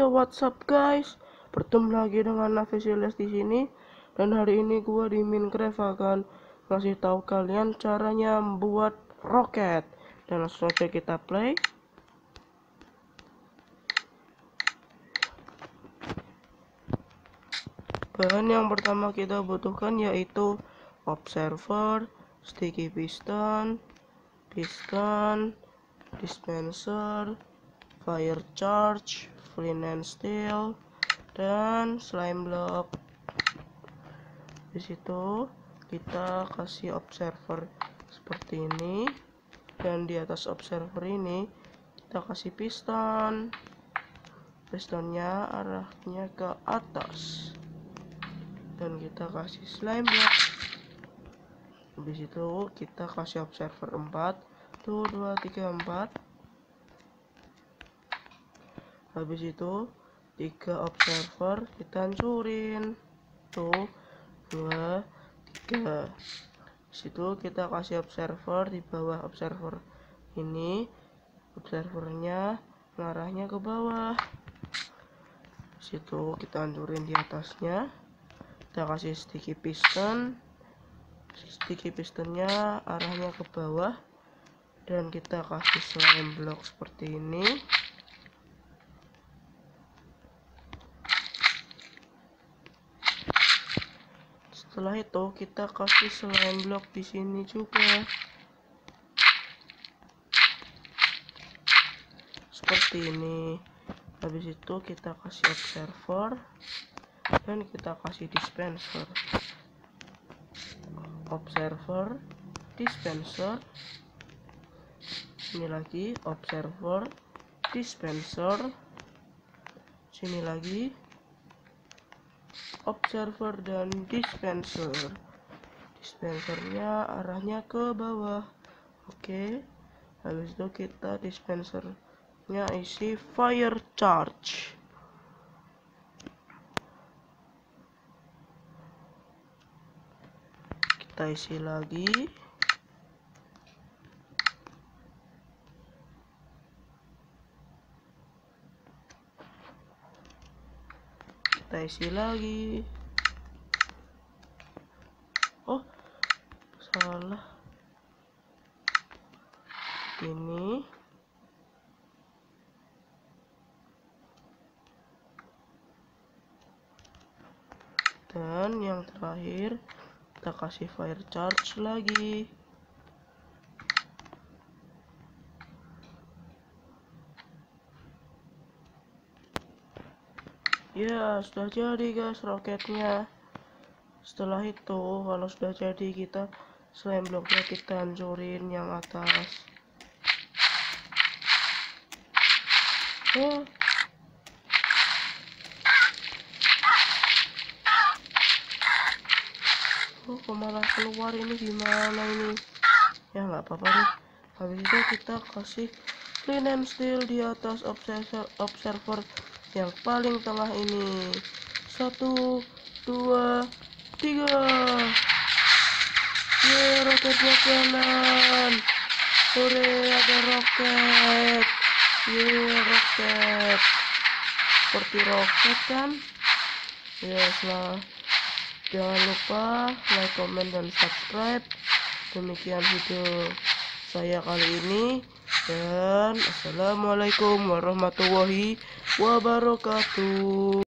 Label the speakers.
Speaker 1: what's up guys? Bertemu lagi dengan Navisiles di sini. Dan hari ini gua di Minecraft akan ngasih tahu kalian caranya membuat roket. Dan langsung saja kita play. Bahan yang pertama kita butuhkan yaitu observer, sticky piston, dispenser, fire charge, flint and steel, dan slime block. Di situ kita kasih observer seperti ini, dan di atas observer ini kita kasih piston. Pistonnya arahnya ke atas, dan kita kasih slime block. Habis itu kita kasih observer 4. Tuh 2 3 4. Habis itu 3 observer kita hancurin. Tuh 2 3. Situ kita kasih observer di bawah observer ini. Observernya mengarahnya ke bawah. Situ kita hancurin di atasnya. Kita kasih sticky piston. Sticky pistonnya arahnya ke bawah, dan kita kasih slime block seperti ini. Setelah itu kita kasih slime block di sini juga seperti ini. Habis itu kita kasih observer, dan kita kasih dispenser. Observer, dispenser, ini lagi observer, dispenser, sini lagi observer dan dispenser. Dispensernya arahnya ke bawah. Oke, habis itu kita dispensernya isi fire charge. Kita isi lagi. Kita isi lagi. Oh, salah. Ini. Dan yang terakhir kita kasih fire charge lagi. Ya, sudah jadi guys roketnya. Setelah itu kalau sudah jadi, kita slime blocknya kita hancurin yang atas. Kok malah keluar, ini gimana ini? Ya nggak apa-apa deh. Habis itu kita kasih flint and steel di atas observer yang paling tengah ini. 1 2 3. Roketnya jalan. Hore, ada roket. Roket. Seperti roket kan? Yes lah. Jangan lupa like, comment, dan subscribe. Demikian video saya kali ini, dan assalamualaikum warahmatullahi wabarakatuh.